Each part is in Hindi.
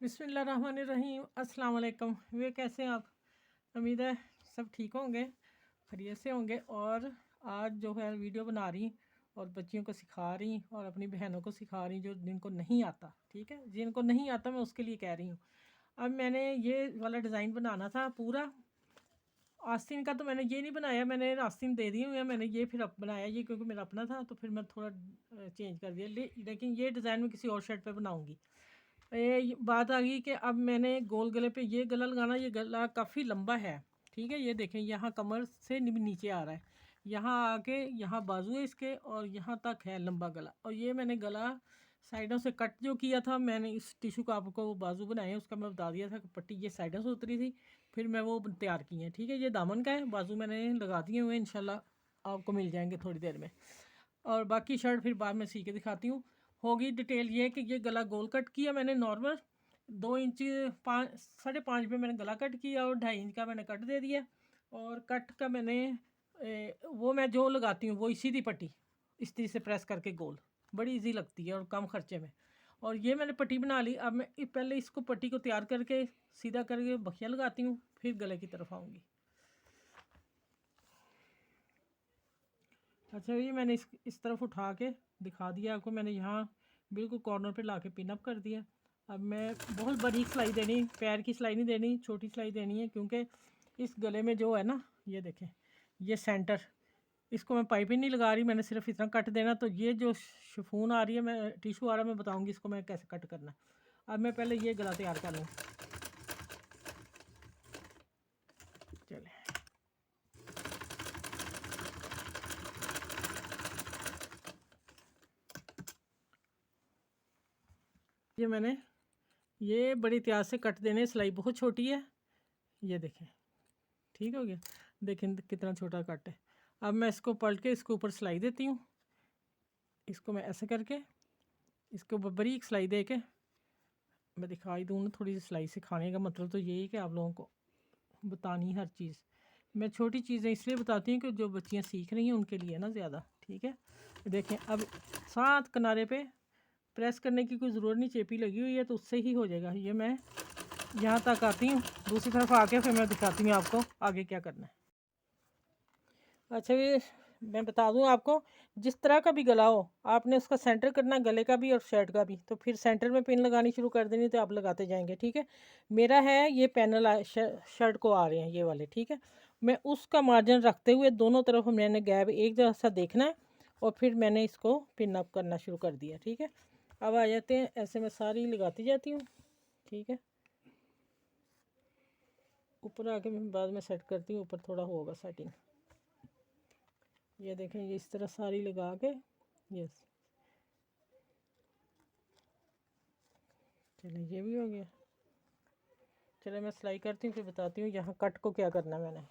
बिस्मिल्लाहिर्रहमानिर्रहीम। अस्सलाम वालेकुम। वे कैसे हैं आप? उम्मीद है सब ठीक होंगे, खैरियत से होंगे। और आज जो है वीडियो बना रही और बच्चियों को सिखा रही और अपनी बहनों को सिखा रही जो जिनको नहीं आता। ठीक है, जिनको नहीं आता मैं उसके लिए कह रही हूँ। अब मैंने ये वाला डिज़ाइन बनाना था पूरा आस्तीन का, तो मैंने ये नहीं बनाया, मैंने आस्तीन दे दी हुई है। मैंने ये फिर बनाया ये क्योंकि मेरा अपना था, तो फिर मैं थोड़ा चेंज कर दिया। लेकिन ये डिज़ाइन मैं किसी और शर्ट पे बनाऊंगी। बात आ गई कि अब मैंने गोल गले पे ये गला लगाना। ये गला काफ़ी लंबा है, ठीक है। ये देखें, यहाँ कमर से नीचे आ रहा है, यहाँ आके यहाँ बाजू है इसके, और यहाँ तक है लंबा गला। और ये मैंने गला साइडों से कट जो किया था, मैंने इस टिशू का आपको बाजू बनाए उसका मैं बता दिया था कि पट्टी ये साइडों से उतरी थी, फिर मैं वो तैयार की है। ठीक है, ये दामन का है, बाजू मैंने लगा दिए हुए हैं, इंशाल्लाह आपको मिल जाएंगे थोड़ी देर में। और बाकी शर्ट फिर बाद में सी के दिखाती हूँ। होगी डिटेल ये कि ये गला गोल कट किया मैंने नॉर्मल 2 इंच 5.5 पे मैंने गला कट किया, और 2.5 इंच का मैंने कट दे दिया। और कट का मैंने वो मैं जो लगाती हूँ वो सीधी पट्टी इस तरह से प्रेस करके गोल, बड़ी इजी लगती है और कम खर्चे में। और ये मैंने पट्टी बना ली। अब मैं पहले इसको पट्टी को तैयार करके सीधा करके बखिया लगाती हूँ, फिर गले की तरफ आऊँगी। अच्छा, ये मैंने इस तरफ उठा के दिखा दिया आपको। मैंने यहाँ बिल्कुल कॉर्नर पे लाके पिन अप कर दिया। अब मैं बहुत बड़ी सिलाई देनी, पैर की सिलाई नहीं देनी, छोटी सिलाई देनी है, क्योंकि इस गले में जो है ना, ये देखें, ये सेंटर, इसको मैं पाइपिंग नहीं लगा रही, मैंने सिर्फ इतना कट देना। तो ये जो शिफॉन आ रही है, मैं टिशू आ रहा है, मैं बताऊँगी इसको मैं कैसे कट करना है। अब मैं पहले ये गला तैयार कर लूँ। चले, ये मैंने ये बड़ी त्याज से कट देने, सिलाई बहुत छोटी है, ये देखें, ठीक हो गया। देखें कितना छोटा कट है। अब मैं इसको पलट के इसके ऊपर सिलाई देती हूँ। इसको मैं ऐसे करके इसके ऊपर बारीक सिलाई दे के मैं दिखाई दूँ ना। थोड़ी सी सिलाई सिखाने का मतलब तो यही है कि आप लोगों को बतानी हर चीज़। मैं छोटी चीज़ें इसलिए बताती हूँ कि जो बच्चियाँ सीख रही हैं उनके लिए ना ज़्यादा। ठीक है, देखें, अब 7 किनारे पे प्रेस करने की कोई ज़रूरत नहीं, चेपी लगी हुई है तो उससे ही हो जाएगा। ये मैं यहाँ तक आती हूँ, दूसरी तरफ आके फिर मैं दिखाती हूँ आपको आगे क्या करना है। अच्छा, ये मैं बता दूं आपको, जिस तरह का भी गला हो आपने उसका सेंटर करना, गले का भी और शर्ट का भी। तो फिर सेंटर में पिन लगानी शुरू कर देनी, तो आप लगाते जाएंगे। ठीक है, मेरा है ये पैनल शर्ट को आ रहे हैं ये वाले। ठीक है, मैं उसका मार्जिन रखते हुए दोनों तरफ मैंने गैप एक जैसा देखना है, और फिर मैंने इसको पिन अप करना शुरू कर दिया। ठीक है, अब आ जाते हैं, ऐसे मैं सारी लगाती जाती हूँ। ठीक है, ऊपर आके मैं बाद में सेट करती हूँ, ऊपर थोड़ा होगा सेटिंग। ये देखें, ये इस तरह सारी लगा के, यस, चलिए ये भी हो गया। चलिए मैं सिलाई करती हूँ फिर बताती हूँ यहाँ कट को क्या करना है मैंने।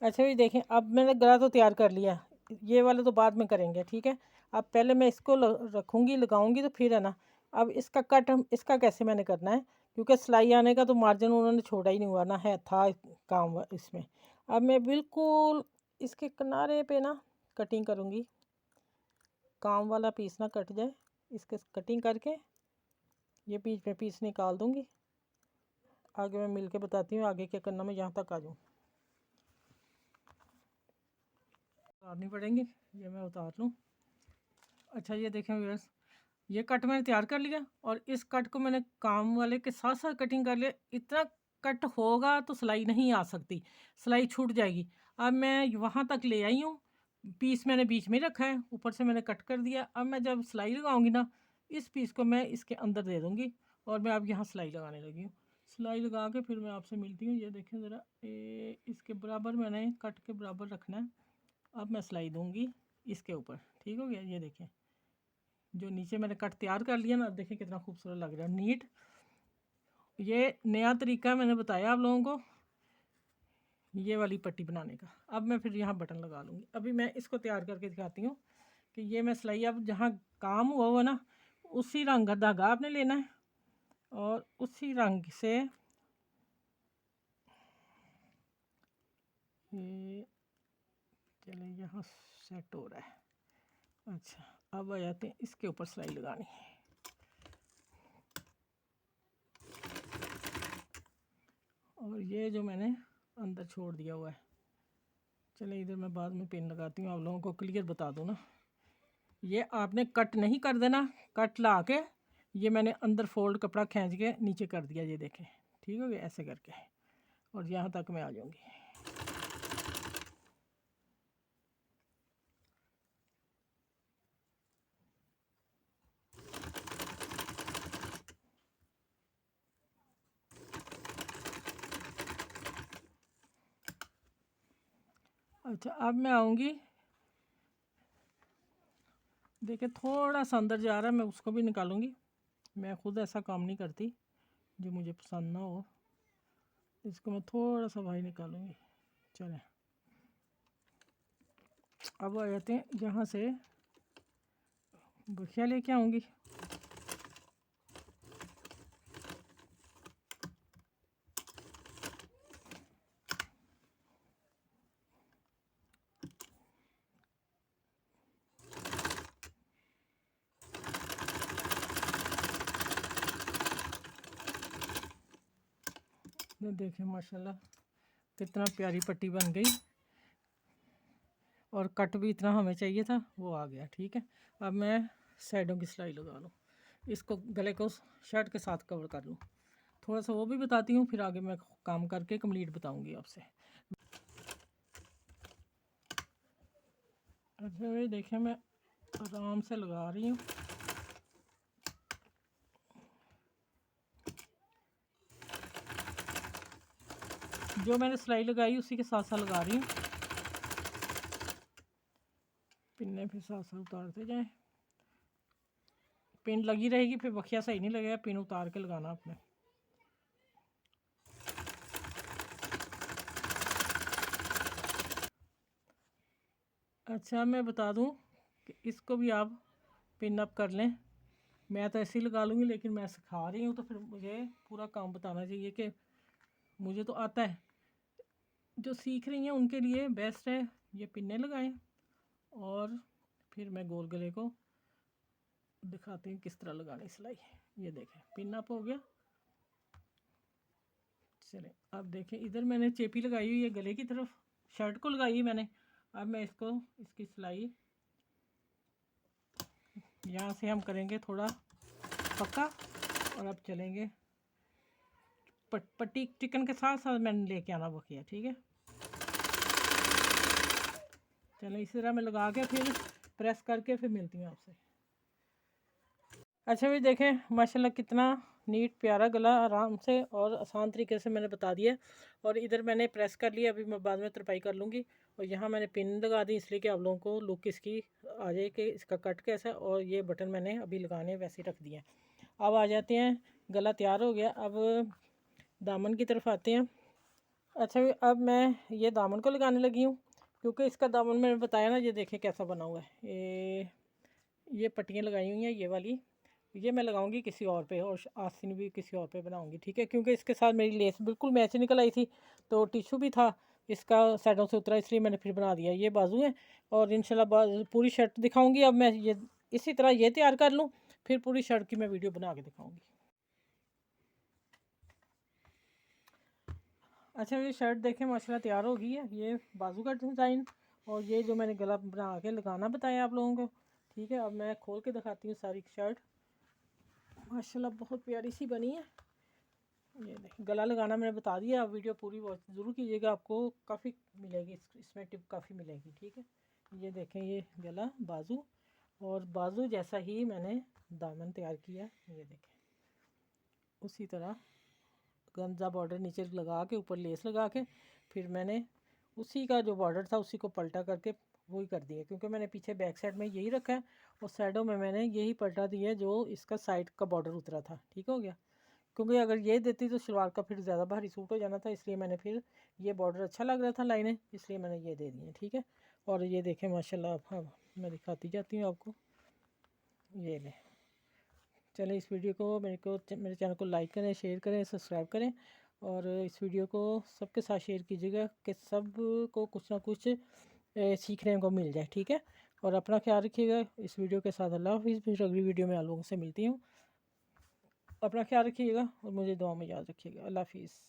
अच्छा भी देखें, अब मैंने गला तो तैयार कर लिया, ये वाले तो बाद में करेंगे। ठीक है, अब पहले मैं इसको रखूँगी, लगाऊंगी, तो फिर है ना, अब इसका कट हम इसका कैसे मैंने करना है, क्योंकि सिलाई आने का तो मार्जिन उन्होंने छोड़ा ही नहीं हुआ ना, है था काम इसमें। अब मैं बिल्कुल इसके किनारे पे ना कटिंग करूँगी, काम वाला पीस ना कट जाए, इसके कटिंग करके ये बीच में पीस निकाल दूँगी। आगे मैं मिल के बताती हूँ आगे क्या करना। मैं यहाँ तक आ जाऊँ, उतारनी पड़ेंगी, ये मैं उतार लूँ। अच्छा, ये देखें व्यूअर्स, ये कट मैंने तैयार कर लिया, और इस कट को मैंने काम वाले के साथ साथ कटिंग कर लिया। इतना कट होगा तो सिलाई नहीं आ सकती, सिलाई छूट जाएगी। अब मैं वहाँ तक ले आई हूँ, पीस मैंने बीच में रखा है, ऊपर से मैंने कट कर दिया। अब मैं जब सिलाई लगाऊंगी ना, इस पीस को मैं इसके अंदर दे दूँगी, और मैं अब यहाँ सिलाई लगाने लगी हूँ। सिलाई लगा के फिर मैं आपसे मिलती हूँ। ये देखें ज़रा, इसके बराबर मैंने कट के बराबर रखना है। अब मैं सिलाई दूँगी इसके ऊपर, ठीक हो गया। ये देखें, जो नीचे मैंने कट तैयार कर लिया ना, देखें कितना खूबसूरत लग रहा है, नीट। ये नया तरीका मैंने बताया आप लोगों को ये वाली पट्टी बनाने का। अब मैं फिर यहाँ बटन लगा लूँगी। अभी मैं इसको तैयार करके दिखाती हूँ कि ये मैं सिलाई, अब जहाँ काम हुआ हुआ ना, उसी रंग का धागा आपने लेना है, और उसी रंग से ये, चले यहाँ सेट हो रहा है। अच्छा, अब आ जाते हैं इसके ऊपर सिलाई लगानी। और ये जो मैंने अंदर छोड़ दिया हुआ है, चले इधर मैं बाद में पिन लगाती हूँ, आप लोगों को क्लियर बता दूँ ना। ये आपने कट नहीं कर देना, कट ला के ये मैंने अंदर फोल्ड कपड़ा खींच के नीचे कर दिया, ये देखें, ठीक हो गया ऐसे करके, और यहाँ तक मैं आ जाऊँगी। अच्छा, अब मैं आऊँगी, देखिए थोड़ा सा अंदर जा रहा है, मैं उसको भी निकालूंगी। मैं खुद ऐसा काम नहीं करती जो मुझे पसंद ना हो, इसको मैं थोड़ा सा भाई निकालूंगी। चलें, अब आ जाते हैं यहाँ से बखिया लेके आऊँगी। देखें माशाल्लाह कितना प्यारी पट्टी बन गई, और कट भी इतना हमें चाहिए था वो आ गया। ठीक है, अब मैं साइडों की सिलाई लगा लूँ, इसको गले को शर्ट के साथ कवर कर लूँ। थोड़ा सा वो भी बताती हूँ, फिर आगे मैं काम करके कंप्लीट बताऊँगी आपसे। अच्छा भाई देखें, मैं आराम से लगा रही हूँ। जो मैंने सिलाई लगाई उसी के साथ साथ लगा रही हूँ, पिन्ने फिर साथ साथ उतारते जाएं। पिन लगी रहेगी, फिर बखिया सही नहीं लगेगा, पिन उतार के लगाना आपने। अच्छा, मैं बता दूं कि इसको भी आप पिन अप कर लें। मैं तो ऐसे ही लगा लूँगी, लेकिन मैं सिखा रही हूँ तो फिर मुझे पूरा काम बताना चाहिए कि मुझे तो आता है। जो सीख रही हैं उनके लिए बेस्ट है ये पिन्ने लगाएं, और फिर मैं गोल गले को दिखाती हूँ किस तरह लगानी सिलाई। ये देखें पिन अप हो गया। चलें, अब देखें इधर मैंने चेपी लगाई हुई है गले की तरफ, शर्ट को लगाई है मैंने। अब मैं इसको इसकी सिलाई यहाँ से हम करेंगे थोड़ा पक्का, और अब चलेंगे पट्टी चिकन के साथ साथ मैंने लेके आना बखिया। ठीक है, चलो इसी तरह मैं लगा के फिर प्रेस करके फिर मिलती हूँ आपसे। अच्छा भी देखें माशाल्लाह कितना नीट प्यारा गला, आराम से और आसान तरीके से मैंने बता दिया। और इधर मैंने प्रेस कर लिया, अभी मैं बाद में तरपाई कर लूँगी। और यहाँ मैंने पिन लगा दी इसलिए कि आप लोगों को लुक इसकी आ जाए कि इसका कट कैसा है। और ये बटन मैंने अभी लगाने वैसे ही रख दिए। अब आ जाते हैं, गला तैयार हो गया, अब दामन की तरफ आते हैं। अच्छा भी अब मैं ये दामन को लगाने लगी हूँ, क्योंकि इसका दामन मैंने बताया ना, ये देखें कैसा बना हुआ है। ये पट्टियाँ लगाई हुई हैं ये वाली, ये मैं लगाऊंगी किसी और पे, और आस्तीन भी किसी और पे बनाऊंगी। ठीक है, क्योंकि इसके साथ मेरी लेस बिल्कुल मैच निकल आई थी, तो टिश्यू भी था इसका साइडों से उतरा, इसलिए मैंने फिर बना दिया। ये बाजू है, और इंशाल्लाह पूरी शर्ट दिखाऊंगी। अब मैं ये इसी तरह ये तैयार कर लूँ, फिर पूरी शर्ट की मैं वीडियो बना के दिखाऊंगी। अच्छा, ये शर्ट देखें माशाल्लाह तैयार हो गई है, ये बाजू का डिज़ाइन, और ये जो मैंने गला बना के लगाना बताया आप लोगों को। ठीक है, अब मैं खोल के दिखाती हूँ सारी शर्ट। माशाल्लाह बहुत प्यारी सी बनी है। ये देखें गला लगाना मैंने बता दिया, आप वीडियो पूरी वॉच ज़रूर कीजिएगा, आपको काफ़ी मिलेगी, इसमें टिप काफ़ी मिलेगी। ठीक है, ये देखें ये गला बाजू, और बाजू जैसा ही मैंने दामन तैयार किया। ये देखें उसी तरह गंजा बॉर्डर नीचे लगा के ऊपर लेस लगा के, फिर मैंने उसी का जो बॉर्डर था उसी को पलटा करके वही कर दिया, क्योंकि मैंने पीछे बैक साइड में यही रखा है, और साइडों में मैंने यही पलटा दिया जो इसका साइड का बॉर्डर उतरा था। ठीक हो गया, क्योंकि अगर ये देती तो शलवार का फिर ज़्यादा भारी सूट हो जाना था, इसलिए मैंने फिर ये बॉर्डर अच्छा लग रहा था लाइनें, इसलिए मैंने ये दे दी है। ठीक है, और ये देखें माशाल्लाह, हाँ मैं दिखाती जाती हूँ आपको। ये ले, चलें इस वीडियो को मेरे चैनल को लाइक करें, शेयर करें, सब्सक्राइब करें, और इस वीडियो को सबके साथ शेयर कीजिएगा कि सब को कुछ ना कुछ सीखने को मिल जाए। ठीक है, और अपना ख्याल रखिएगा। इस वीडियो के साथ अल्लाह हाफिज़। फिर अगली वीडियो में आप लोगों से मिलती हूँ। अपना ख्याल रखिएगा और मुझे दुआ में याद रखिएगा। अल्लाह हाफिज़।